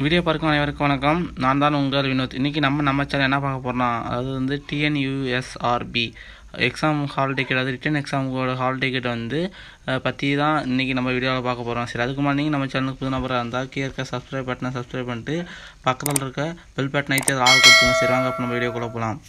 Video பார்க்கும் அனைவருக்கும் வணக்கம். நான் தான் உங்கள் வினோத். இன்றைக்கி நம்ம சேனல் என்ன பார்க்க போகிறோம்னா, அது வந்து டிஎன்யூஎஸ்ஆர்பி எக்ஸாம் ஹால் டிக்கெட், அது ரிட்டன் எக்ஸாமுக்கோட ஹால் டிக்கெட் வந்து பற்றி தான் இன்றைக்கி நம்ம வீடியோவில் பார்க்க போகிறோம். சரி, அதுக்கு முன்னாடி நீங்கள் நம்ம சேனலுக்கு புது நபராக இருந்தால் கீழே இருக்க சப்ஸ்கிரைப் பண்ணிட்டு பக்கத்தில் இருக்க பெல் பட்டன் ஐத்தி அதை ஆள் கொடுத்துங்க. சரி, வாங்க அப்போ நம்ம வீடியோக்குள்ளே போகலாம்.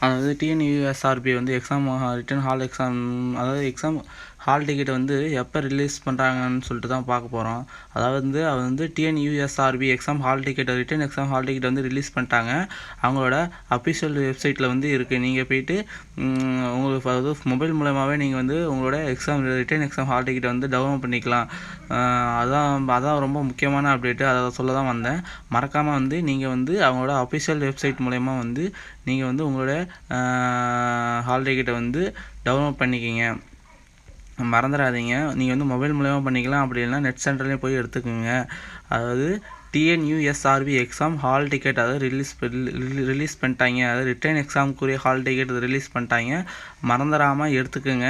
அதாவது டிஎன்யூஎஸ்ஆர்பி வந்து எக்ஸாம் ரிட்டன் ஹால் எக்ஸாம், அதாவது எக்ஸாம் ஹால் டிக்கெட்டை வந்து எப்போ ரிலீஸ் பண்ணுறாங்கன்னு சொல்லிட்டு தான் பார்க்க போகிறோம். அதாவது அது வந்து டிஎன்யூஎஸ்ஆர்பி எக்ஸாம் ஹால் டிக்கெட்டை ரிட்டன் எக்ஸாம் ஹால் டிக்கெட் வந்து ரிலீஸ் பண்ணிட்டாங்க. அவங்களோட அஃபிஷியல் வெப்சைட்டில் வந்து இருக்குது. நீங்கள் போய்ட்டு உங்களுக்கு அதாவது மொபைல் மூலமாகவே நீங்கள் வந்து உங்களோட ரிட்டன் எக்ஸாம் ஹால் டிக்கெட்டை வந்து டவுன்லோட் பண்ணிக்கலாம். அதான் ரொம்ப முக்கியமான அப்டேட்டு. அதை சொல்ல தான் வந்தேன். மறக்காமல் வந்து நீங்கள் வந்து அவங்களோட அஃபிஷியல் வெப்சைட் மூலயமா வந்து நீங்கள் வந்து உங்களோட ஹால் டிக்கெட்டை வந்து டவுன்லோட் பண்ணிக்கிங்க. மறந்துடாதீங்க. நீங்கள் வந்து மொபைல் மூலமாக பண்ணிக்கலாம், அப்படி இல்லைனா நெட் சென்டர்லேயும் போய் எடுத்துக்கோங்க. அதாவது டிஎன்யூஎஸ்ஆர்பி எக்ஸாம் ஹால் டிக்கெட் அதாவது ரிலீஸ் பண்ணிட்டாங்க. அதாவது ரிட்டன் எக்ஸாமுக்குரிய ஹால் டிக்கெட் ரிலீஸ் பண்ணிட்டாங்க. மறந்துடாமல் எடுத்துக்கோங்க.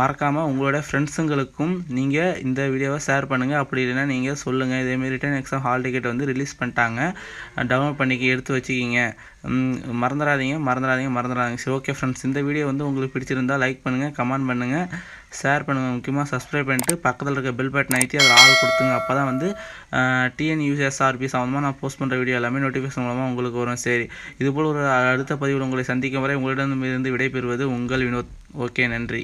மறக்காமல் உங்களோட ஃப்ரெண்ட்ஸுங்களுக்கும் நீங்கள் இந்த வீடியோவை ஷேர் பண்ணுங்கள். அப்படி இல்லைன்னா நீங்கள் சொல்லுங்கள், இதேமாரி ரிட்டன் எக்ஸாம் ஹால் டிக்கெட் வந்து ரிலீஸ் பண்ணிட்டாங்க, டவுன்லோட் பண்ணிக்க எடுத்து வச்சுக்கிங்க. மறந்துடாதீங்க. சரி, ஓகே ஃப்ரெண்ட்ஸ், இந்த வீடியோ வந்து உங்களுக்கு பிடிச்சிருந்தால் லைக் பண்ணுங்கள், கமெண்ட் பண்ணுங்கள், ஷேர் பண்ணுங்கள். முக்கியமாக சப்ஸ்கிரைப் பண்ணிட்டு பக்கத்தில் இருக்க பெல் பட்டன் ஐத்தி அதில் ஆள் கொடுத்துங்க. அப்போ தான் வந்து டிஎன்யூஎஸ்ஆர்பி சம்மந்தமாக நான் போஸ்ட் பண்ணுற வீடியோ எல்லாமே நோட்டிஃபிகேஷன் மூலமாக உங்களுக்கு வரும். சரி, இதுபோல் ஒரு அடுத்த பதிவில் உங்களை சந்திக்கும் வரை உங்களிடமிருந்து விடைபெறுவது உங்கள் வினோத். ஓகே, நன்றி.